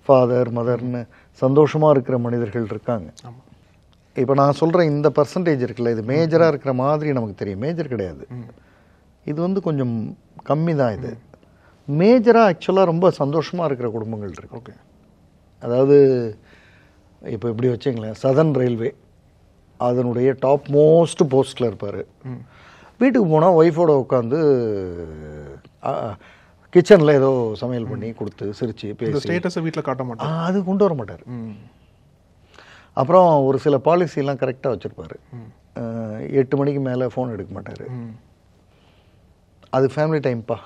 ஃபாதர் மதர்னு சந்தோஷமாக இருக்கிற மனிதர்கள் இருக்காங்க. இப்போ நான் சொல்கிற இந்த பர்சன்டேஜ் இருக்குல்ல, இது மேஜராக இருக்கிற மாதிரி நமக்கு தெரியும். மேஜர் கிடையாது, இது வந்து கொஞ்சம் கம்மி தான். இது மேஜராக ஆக்சுவலாக ரொம்ப சந்தோஷமாக இருக்கிற குடும்பங்கள் இருக்கு. ஓகே, அதாவது இப்போ இப்படி வச்சுங்களேன், சதர்ன் ரயில்வே அதனுடைய டாப் மோஸ்ட் போஸ்ட்டில் இருப்பார். வீட்டுக்கு போனால் ஒய்ஃபோட உட்காந்து கிச்சனில் ஏதோ சமையல் பண்ணி கொடுத்து சிரித்து பேசி ஸ்டேட்டஸை வீட்டில் காட்ட மாட்டார், அது கொண்டு வர மாட்டார். அப்புறம் ஒரு சில பாலிசிலாம் கரெக்டாக வச்சுருப்பார். 8 மணிக்கு மேலே ஃபோன் எடுக்க மாட்டார். அது ஃபேமிலி டைம்ப்பா,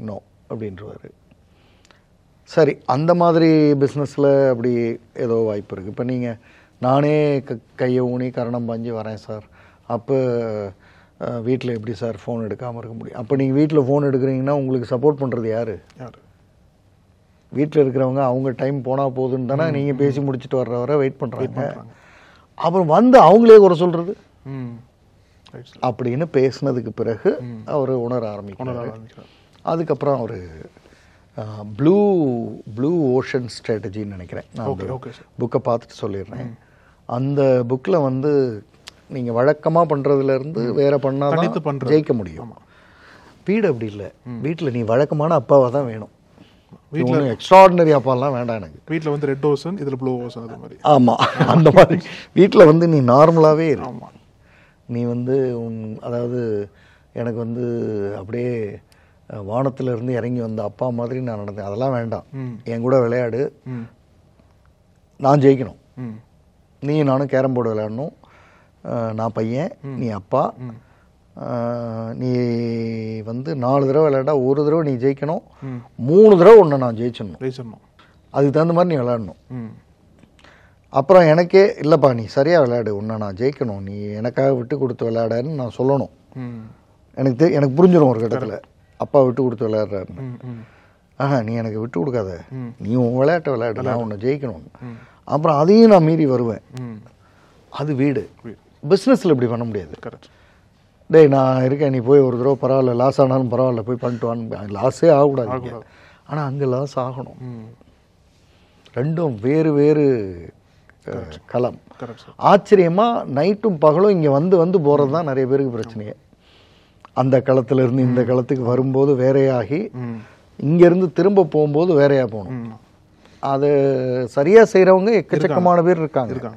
நோ அப்படின்றவார். சரி, அந்த மாதிரி பிஸ்னஸில் அப்படி ஏதோ வாய்ப்பு இருக்குது. இப்போ நீங்கள் நானே கையை ஊனி கரணம் பாஞ்சு வரேன் சார், அப்போ வீட்டில் எப்படி சார் ஃபோன் எடுக்காமல் இருக்க முடியும்? அப்போ நீங்கள் வீட்டில் ஃபோன் எடுக்கிறீங்கன்னா உங்களுக்கு சப்போர்ட் பண்ணுறது யார்? வீட்டில் இருக்கிறவங்க அவங்க டைம் போனால் போதுன்னு தானே நீங்கள் பேசி முடிச்சுட்டு வர்ற வரை வெயிட் பண்ணுறாங்க. அப்புறம் வந்து அவங்களே குறை சொல்கிறது அப்படின்னு பேசினதுக்கு பிறகு அவர் உணர ஆரம்பிக்கிறார். அதுக்கப்புறம் அவர் ப்ளூ ஓஷன் ஸ்ட்ராட்டஜின்னு நினைக்கிறேன், நான் புக்கை பார்த்துட்டு சொல்லிடுறேன். அந்த புக்கில் வந்து நீங்கள் வழக்கமாக பண்ணுறதுலேருந்து வேறு பண்ணால் ஜெயிக்க முடியும். வீடு அப்படி இல்லை. வீட்டில் நீ வழக்கமான அப்பாவாக தான் வேணும். வீட்டில் எக்ஸ்ட்ராடினரி அப்பாலாம் வேண்டாம் எனக்கு. வீட்டில் வந்து ரெட் ஓஷன், இதில் ப்ளூ ஓஷன், அது மாதிரி. ஆமாம், அந்த மாதிரி வீட்டில் வந்து நீ நார்மலாகவே இரு. ஆமாம், நீ வந்து அதாவது எனக்கு வந்து அப்படியே வானத்திலிருந்து இறங்கி வந்த அப்பா மாதிரி நான் நடந்தேன், அதெல்லாம் வேண்டாம். என் கூட விளையாடு, நான் ஜெயிக்கணும். நீ நானும் கேரம் போர்டு விளையாடணும். நான் பையன், நீ அப்பா. நீ வந்து 4 தடவை விளையாடா 1 தடவை நீ ஜெயிக்கணும், 3 தடவை ஒன்று நான் ஜெயிச்சிடணும். அதுக்கு தகுந்த மாதிரி நீ விளையாடணும். அப்புறம் எனக்கே இல்லைப்பா நீ சரியாக விளையாடு, உன்னை நான் ஜெயிக்கணும், நீ எனக்காக விட்டு கொடுத்து விளையாடன்னு நான் சொல்லணும். எனக்கு புரிஞ்சிடும் ஒரு கட்டத்தில் அப்பா விட்டு கொடுத்து விளையாடுறாருன்னு. நீ எனக்கு விட்டு கொடுக்காத, நீ உன் விளையாட்டை விளையாடு, நான் உன்னை ஜெயிக்கணும். அப்புறம் அதையும் நான் மீறி வருவேன். அது வீடு. பிஸ்னஸில் இப்படி பண்ண முடியாது. டேய் நான் இருக்கேன், நீ போய் ஒரு தடவை பரவாயில்ல, லாஸ் ஆனாலும் பரவாயில்ல போய் பண்ணிட்டு வான்னு. லாஸே ஆகக்கூடாது, ஆனால் அங்கே லாஸ் ஆகணும். ரெண்டும் வேறு வேறு களம். ஆச்சரியமாக நைட்டும் பகலும் இங்கே வந்து போகிறது தான் நிறைய பேருக்கு பிரச்சனையே. அந்த களத்திலிருந்து இந்த களத்துக்கு வரும்போது வேறையாகி இங்கேருந்து திரும்ப போகும்போது வேறையாக போகணும். அதை சரியாக செய்கிறவங்க எக்கச்சக்கமான பேர் இருக்காங்க.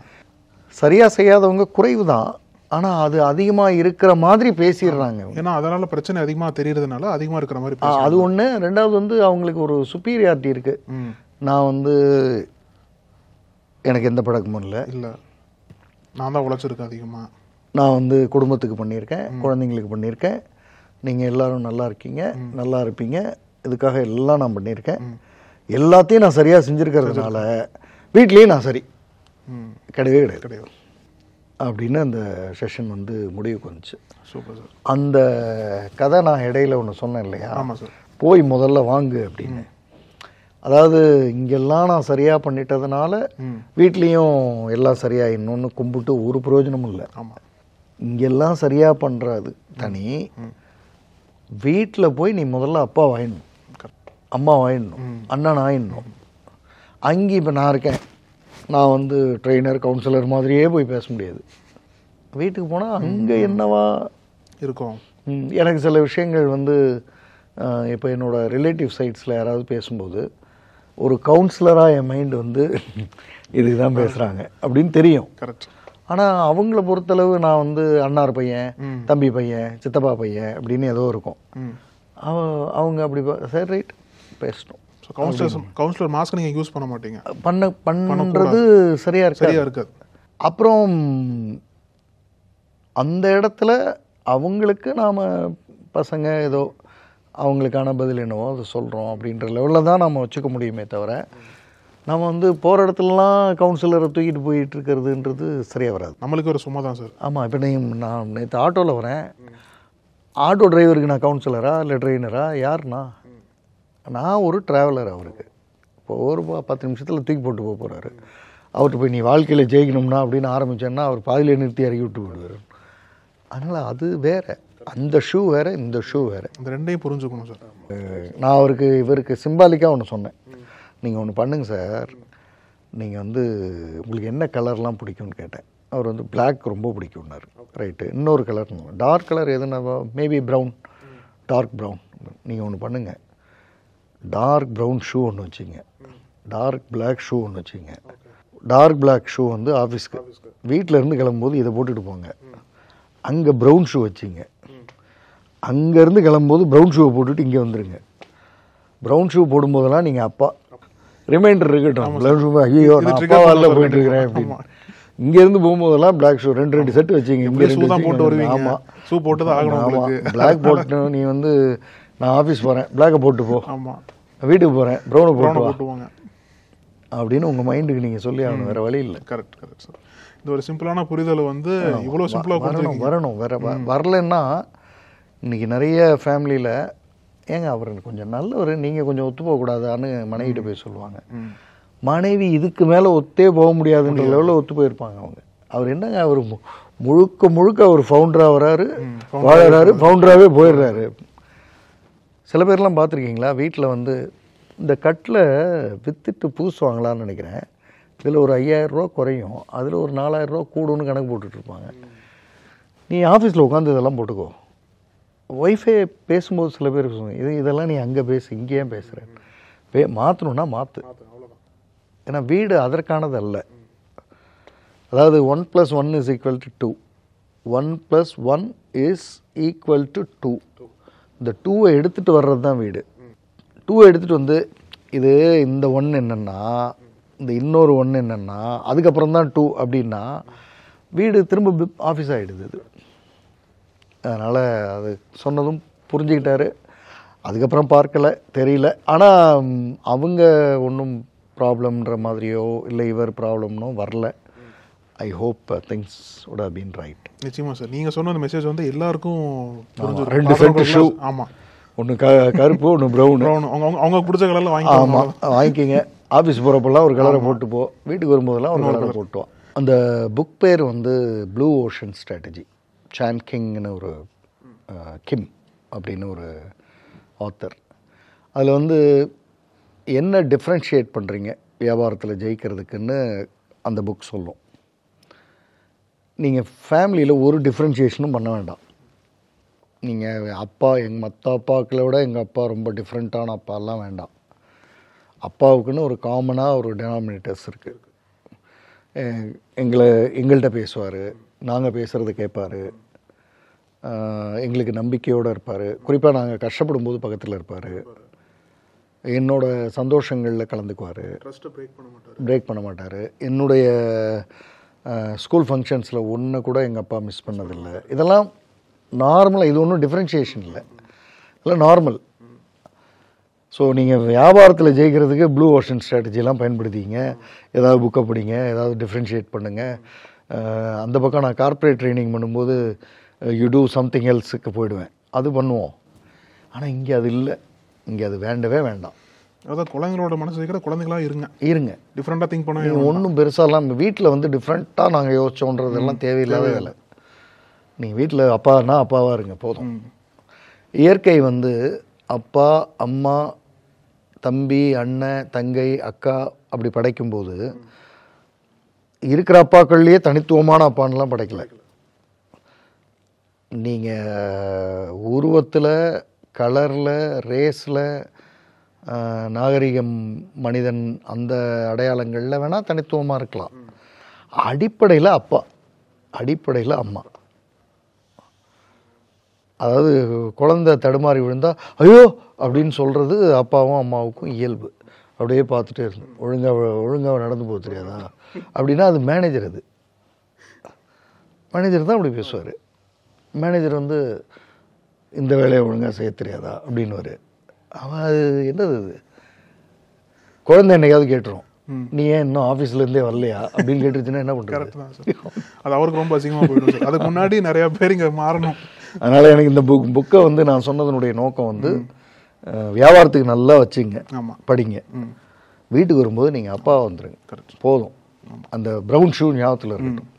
சரியாக செய்யாதவங்க குறைவு தான், ஆனால் அது அதிகமாக இருக்கிற மாதிரி பேசிடுறாங்க. ஏன்னா அதனால் பிரச்சனை அதிகமாக தெரியறதுனால அதிகமாக இருக்கிற மாதிரி. அது ஒன்று. ரெண்டாவது வந்து அவங்களுக்கு ஒரு சுப்பீரியாரிட்டி இருக்குது. நான் வந்து எனக்கு எந்த பழக்கமும் இல்லை, நான் தான் உழைச்சிருக்கேன் அதிகமாக, நான் வந்து குடும்பத்துக்கு பண்ணியிருக்கேன், குழந்தைங்களுக்கு பண்ணியிருக்கேன், நீங்கள் எல்லோரும் நல்லா இருக்கீங்க, நல்லா இருப்பீங்க, இதுக்காக எல்லாம் நான் பண்ணியிருக்கேன், எல்லாத்தையும் நான் சரியாக செஞ்சுருக்கிறதுனால வீட்லேயும் நான் சரி கிடையவே கிடையாது அப்படின்னு அந்த செஷன் வந்து முடிவுக்கு வந்துச்சு. Super sir. அந்த கதை நான் இடையில ஒன்று சொன்னேன் இல்லையா? ஆமாம் சார். போய் முதல்ல வாங்கு அப்படின்னு. அதாவது இங்கெல்லாம் நான் சரியாக பண்ணிட்டதுனால வீட்லேயும் எல்லாம் சரியாக இன்னொன்று கும்பிட்டு ஒரு பிரயோஜனமும் இல்லை. ஆமாம், இங்கெல்லாம் சரியாக பண்ணுறது தனி. வீட்டில் போய் நீ முதல்ல அப்பா வாங்கிடணும், அம்மா வாங்கிடணும், அண்ணன் ஆயிடணும். அங்கே இப்போ நான் இருக்கேன், நான் வந்து ட்ரெயினர் கவுன்சிலர் மாதிரியே போய் பேச முடியாது. வீட்டுக்கு போனால் அங்கே என்னவா இருக்கும். எனக்கு சில விஷயங்கள் வந்து இப்போ என்னோடய ரிலேட்டிவ் சைட்ஸில் யாராவது பேசும்போது ஒரு கவுன்சிலராக என் மைண்டு வந்து இதுக்கு தான் பேசுகிறாங்க அப்படின்னு தெரியும். கரெக்ட். ஆனால் அவங்கள பொறுத்தளவு நான் வந்து அண்ணார் பையன், தம்பி பையன், சித்தப்பா பையன் அப்படின்னு ஏதோ இருக்கும். அவங்க அப்படி சரி ரைட் பேசணும். கவுன்சிலர் மாஸ்க் நீங்கள் யூஸ் பண்ண மாட்டீங்க, பண்ணுறது சரியாக இருக்காது. அப்புறம் அந்த இடத்துல அவங்களுக்கு நாம் பசங்க ஏதோ அவங்களுக்கான பதில் என்னவோ அதை சொல்கிறோம் அப்படின்ற லெவலில் தான் நம்ம வச்சுக்க முடியுமே தவிர நம்ம வந்து போகிற இடத்துலலாம் கவுன்சிலரை தூக்கிட்டு போயிட்டு இருக்கிறதுன்றது சரியாக வராது. நம்மளுக்கு ஒரு சும்மா தான் சார். ஆமாம், இப்போ நான் நேற்று ஆட்டோவில் வரேன், ஆட்டோ டிரைவருக்கு நான் கவுன்சிலரா இல்லை ட்ரெயினரா? யாருண்ணா? நான் ஒரு ட்ராவலர். அவருக்கு இப்போ ஒரு 10 நிமிஷத்தில் தூக்கி போட்டு போக போகிறாரு. அவர்கிட்ட போய் நீ வாழ்க்கையில் ஜெயிக்கணும்னா அப்படின்னு ஆரம்பித்தேன்னா அவர் பாதியில் நிறுத்தி இறக்கி விட்டு போயிடுவார். அதனால் அது வேறு, அந்த ஷூ வேறு, இந்த ஷூ வேறு. இந்த ரெண்டையும் புரிஞ்சுக்கணும் சார். நான் இவருக்கு சிம்பாலிக்காக ஒன்று சொன்னேன். நீங்கள் ஒன்று பண்ணுங்கள் சார், நீங்கள் வந்து உங்களுக்கு என்ன கலர்லாம் பிடிக்கும்னு கேட்டேன். அவர் வந்து பிளாக் ரொம்ப பிடிக்கும்னாரு. ரைட்டு, இன்னொரு கலர் டார்க் கலர் எதுனா மேபி ப்ரௌன், டார்க் ப்ரௌன். நீங்கள் ஒன்று பண்ணுங்கள், டார்க் ப்ரௌன் ஷூ ஒன்று வச்சுங்க, டார்க் பிளாக் ஷூ ஒன்று வச்சுங்க. டார்க் பிளாக் ஷூ வந்து ஆஃபீஸ்க்கு, வீட்டில் இருந்து கிளம்பும்போது இதை போட்டுட்டு போங்க. அங்கே ப்ரௌன் ஷூ வச்சுங்க, அங்கேருந்து கிளம்பும்போது ப்ரௌன் ஷூவை போட்டுட்டு இங்கே வந்துடுங்க. ப்ரௌன் ஷூ போடும்போதெல்லாம் நீங்கள் அப்பா ரிமைண்டர் இருக்கட்டும், ப்ரௌன் ஷூ ஐயோ நான் அப்பா வரல போயிட்டு இருக்கிறேன் அப்படின்னு. இங்கேருந்து போகும்போதெல்லாம் பிளாக் ஷூ 2 செட் வச்சுங்க. இங்கே போட்டு வருவீங்க. ஆமாம், ஷூ போட்டு தான் ஆகணும். ஆமாம், பிளாக் போட்டு நீ வந்து நான் ஆஃபீஸ் போகிறேன், பிளாக்கை போட்டு போ. ஆமாம், வீட்டுக்கு போகிறேன் ப்ரௌனை போட்டு போட்டுவாங்க அப்படின்னு உங்கள் மைண்டுக்கு நீங்கள் சொல்லி ஆகணும், வேறு வழி இல்லை. Correct sir. இந்த ஒரு சிம்பிளான புரிதல் வந்து இவ்வளோ சிம்பிளாக வரணும். வேற வரலன்னா இன்னைக்கு நிறைய ஃபேமிலியில் ஏங்க அவர் கொஞ்சம் நல்லவர், நீங்கள் கொஞ்சம் ஒத்து போகக்கூடாதான்னு மனைவிட்ட போய் சொல்லுவாங்க. மனைவி இதுக்கு மேலே ஒத்தே போக முடியாதுன்ற லெவலில் ஒத்து போயிருப்பாங்க அவங்க. அவர் என்னங்க, அவர் முழுக்க அவர் ஃபவுண்டராக வராரு, வாழறாரு, ஃபவுண்டராகவே போயிடுறாரு. சில பேர்லாம் பார்த்துருக்கீங்களா, வீட்டில் வந்து இந்த கட்டில் விற்றுட்டு பூசுவாங்களான்னு நினைக்கிறேன். இதில் ஒரு 5000 ரூபா குறையும், அதில் ஒரு 4000 ரூபா கூடுன்னு கணக்கு போட்டுட்ருப்பாங்க. நீ ஆஃபீஸில் உட்காந்து இதெல்லாம் போட்டுக்கோ. ஒய்ஃபே பேசும்போது சில பேர் சொல்லுவாங்க, இதெல்லாம் நீ அங்கே பேசு, இங்கே ஏன் பேசுகிறேன், மாற்றணுன்னா மாற்று. ஏன்னா வீடு அதற்கானது அல்ல. அதாவது 1 + 1 = 2, 1 + 1 = 2. இந்த 2-வை எடுத்துகிட்டு வர்றது தான் வீடு. 2-வை எடுத்துகிட்டு வந்து இது இந்த 1 என்னென்னா, இந்த இன்னொரு 1 என்னென்னா, அதுக்கப்புறம் தான் 2 அப்படின்னா வீடு திரும்ப ஆஃபீஸ் ஆகிடுது. அது அதனால் அது சொன்னதும் புரிஞ்சுக்கிட்டாரு. அதுக்கப்புறம் பார்க்கலை, தெரியல. ஆனால் அவங்க ஒன்றும் ப்ராப்ளம்ன்ற மாதிரியோ இல்லை இவர் ப்ராப்ளம்னோ வரல. I hope things would have been right. நிச்சயமா சார். நீங்கள் சொன்ன அந்த மெசேஜ் வந்து எல்லாருக்கும் 2 செட் ஷூ, ஆமாம், ஒன்று கருப்பு, ஒன்று ப்ரௌனு. அவங்க பிடிச்ச கலரில் ஆமாம், வாங்கிக்கிங்க. ஆஃபீஸ் போகிறப்பெல்லாம் ஒரு கலரை போட்டுப்போ, வீட்டுக்கு வரும்போதெல்லாம் ஒரு கலரை போட்டுவோம். அந்த புக் பேர் வந்து ப்ளூ ஓஷன் ஸ்ட்ராட்டஜி. சான் கிங்னு ஒரு கிம் அப்படின்னு ஒரு ஆத்தர். அதில் வந்து என்ன டிஃப்ரென்ஷியேட் பண்ணுறீங்க வியாபாரத்தில் ஜெயிக்கிறதுக்குன்னு அந்த புக் சொல்லும். நீங்கள் ஃபேமிலியில் ஒரு டிஃப்ரென்ஷியேஷனும் பண்ண வேண்டாம். நீங்கள் அப்பா, மற்ற அப்பாக்களை விட எங்கள் அப்பா ரொம்ப டிஃப்ரெண்ட்டான அப்பாலாம் வேண்டாம். அப்பாவுக்குன்னு ஒரு காமனாக ஒரு டெனாமினேட்டர்ஸ் இருக்குது. எங்கள்கிட்ட பேசுவார், நாங்கள் பேசுகிறத கேட்பார், எங்களுக்கு நம்பிக்கையோடு இருப்பார். குறிப்பாக நாங்கள் கஷ்டப்படும் போது பக்கத்தில் இருப்பார். என்னோட சந்தோஷங்களில் கலந்துக்குவார், பிரேக் பண்ண மாட்டார். என்னுடைய ஸ்கூல் ஃபங்க்ஷன்ஸில் ஒன்று கூட எங்கள் அப்பா மிஸ் பண்ணதில்லை. இதெல்லாம் நார்மலாக, இது ஒன்றும் டிஃப்ரென்ஷியேஷன் இல்லை, இதெல்லாம் நார்மல். ஸோ நீங்கள் வியாபாரத்தில் ஜெயிக்கிறதுக்கு ப்ளூ ஓஷன் ஸ்ட்ராட்டஜிலாம் பயன்படுத்திங்க. ஏதாவது புக்கை படிங்க, ஏதாவது டிஃப்ரென்ஷியேட் பண்ணுங்கள். அந்த பக்கம் நான் கார்ப்பரேட் ட்ரைனிங் பண்ணும்போது யூ டூ சம்திங் எல்ஸுக்கு போயிடுவேன், அது பண்ணுவோம். ஆனால் இங்கே அது இல்லை, இங்கே அது வேண்டவே வேண்டாம். அதாவது குழந்தைங்களோட மனசு வைக்கிற குழந்தைங்களாக இருங்க, டிஃப்ரெண்ட்டாக திங்க் பண்ண. நீங்கள் ஒன்றும் பெருசாலாம் வீட்டில் வந்து டிஃப்ரெண்ட்டாக நாங்கள் யோசிச்சோன்றதெல்லாம் தேவையில்லாத வேலை. நீங்கள் வீட்டில் அப்பானா அப்பாவாக இருங்க போதும். இயற்கை வந்து அப்பா, அம்மா, தம்பி, அண்ணன், தங்கை, அக்கா அப்படி படைக்கும்போது இருக்கிற அப்பாக்கள்லேயே தனித்துவமான அப்பான்லாம் படைக்கலை. நீங்கள் உருவத்தில், கலரில், ரேஸில், நாகரிகம், மனிதன் அந்த அடையாளங்களில் வேணால் தனித்துவமாக இருக்கலாம். அடிப்படையில் அப்பா, அடிப்படையில் அம்மா. அதாவது குழந்தை தடுமாறி விழுந்தால் ஐயோ அப்படின்னு சொல்கிறது அப்பாவும் அம்மாவுக்கும் இயல்பு. அப்படியே பார்த்துட்டே இருக்கும், ஒழுங்காக நடந்து போக தெரியாதா அப்படின்னா அது மேனேஜர். அது மேனேஜர் தான் அப்படி பேசுவார். மேனேஜர் வந்து இந்த வேலையை ஒழுங்காக செய்ய தெரியாதா அப்படின்னுவார். அவன் அது என்னது, அது குழந்தை என்னைக்காவது கேட்டுரும், நீ ஏன் இன்னும் ஆஃபீஸ்லேருந்தே வரலையா அப்படின்னு கேட்டுருச்சுன்னா என்ன பண்ணுறது? அது அவருக்கு ரொம்ப அசிங்கமாக போயிடும். அதுக்கு முன்னாடி நிறையா பேர் இங்கே மாறணும். அதனால் எனக்கு இந்த புக்கை வந்து நான் சொன்னதனுடைய நோக்கம் வந்து வியாபாரத்துக்கு நல்லா வச்சுங்க, படிங்க. வீட்டுக்கு வரும்போது நீங்கள் அப்பாவை வந்துடுங்க, போதும். அந்த ப்ரௌன் ஷூ ஞாபகத்தில் இருக்கட்டும்.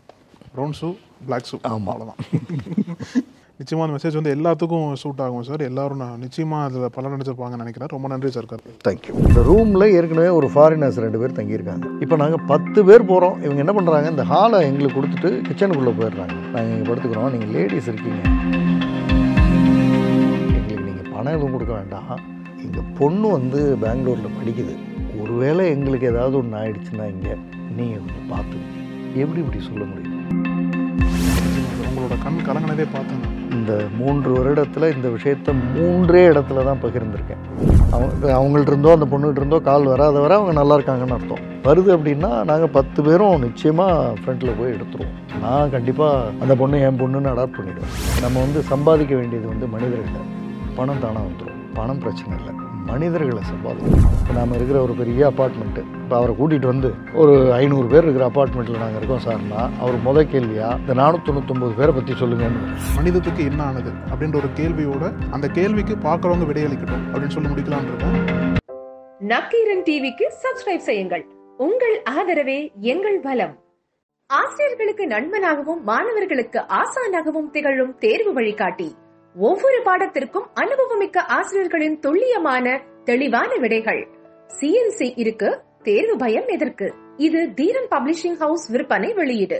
Brown shoe, black shoe. ஆமாம், அவ்வளோதான். நிச்சயமாக அந்த மெசேஜ் வந்து எல்லாத்துக்கும் சூட் ஆகும் சார். எல்லாரும் நான் நிச்சயமாக அதில் பலன் நினைச்சிருப்பாங்கன்னு நினைக்கிறேன். ரொம்ப நன்றி சார். தேங்க்யூ. இந்த ரூமில் ஏற்கனவே ஒரு ஃபாரினர்ஸ் 2 பேர் தங்கியிருக்காங்க. இப்போ நாங்கள் 10 பேர் போகிறோம். இவங்க என்ன பண்ணுறாங்க, இந்த ஹாலை எங்களுக்கு கொடுத்துட்டு கிச்சனுக்குள்ளே போயிடுறாங்க. நாங்கள் இங்கே படுத்துக்கிறோம், நீங்கள் லேடிஸ் இருக்கீங்க, எங்களுக்கு நீங்கள் பணம் எதுவும் கொடுக்க வேண்டாம். எங்கள் பொண்ணு வந்து பெங்களூரில் படிக்குது, ஒருவேளை எங்களுக்கு ஏதாவது ஒன்று ஆயிடுச்சுன்னா இங்கே நீங்கள் கொஞ்சம் பார்த்து. எப்படி இப்படி சொல்ல முடியும்? உங்களோட கண் கலங்கினதே பார்த்தேன். இந்த 3 வருடத்தில் இந்த விஷயத்தை 3 இடத்துல தான் பகிர்ந்திருக்கேன். அவங்கள்ட்ட இருந்தோ அந்த பொண்ணுகிட்ட இருந்தோ கால் வராத வர அவங்க நல்லா இருக்காங்கன்னு அர்த்தம். வருது அப்படின்னா நாங்கள் 10 பேரும் நிச்சயமாக ஃப்ரண்ட்டில் போய் எடுத்துருவோம். நான் கண்டிப்பாக அந்த பொண்ணு என் பொண்ணுன்னு அடாப்ட் பண்ணிவிடுவேன். நம்ம வந்து சம்பாதிக்க வேண்டியது வந்து மனிதர்கள். பணம் தானாக வந்துடும், பணம் பிரச்சனை இல்லை. மனிதர்களை சம்பாதிக்கணும். இப்போ நாம் இருக்கிற ஒரு பெரிய அப்பார்ட்மெண்ட்டு, இப்போ அவரை கூட்டிகிட்டு வந்து ஒரு 500 பேர் இருக்கிற அப்பார்ட்மெண்ட்டில் நாங்கள் இருக்கோம் சார்னா, அவர் முதல் கேள்வியாக இந்த 499 பேரை பற்றி சொல்லுங்கன்னு. மனிதத்துக்கு என்ன ஆனது அப்படின்ற ஒரு கேள்வியோட அந்த கேள்விக்கு பார்க்குறவங்க விடையளிக்கட்டும் அப்படின்னு சொல்லி முடிக்கலாம்னு இருக்கேன். நக்கீரன் டிவிக்கு சப்ஸ்கிரைப் செய்யுங்கள். உங்கள் ஆதரவே எங்கள் பலம். ஆசிரியர்களுக்கு நண்பனாகவும் மாணவர்களுக்கு ஆசானாகவும் திகழும் தேர்வு வழிகாட்டி. ஒவ்வொரு பாடத்திற்கும் அனுபவமிக்க ஆசிரியர்களின் துல்லியமான தெளிவான விடைகள். CNC இருக்கு, தேர்வு பயம் எதற்கு? இது தீரன் பப்ளிஷிங் ஹவுஸ் விற்பனை வெளியீடு.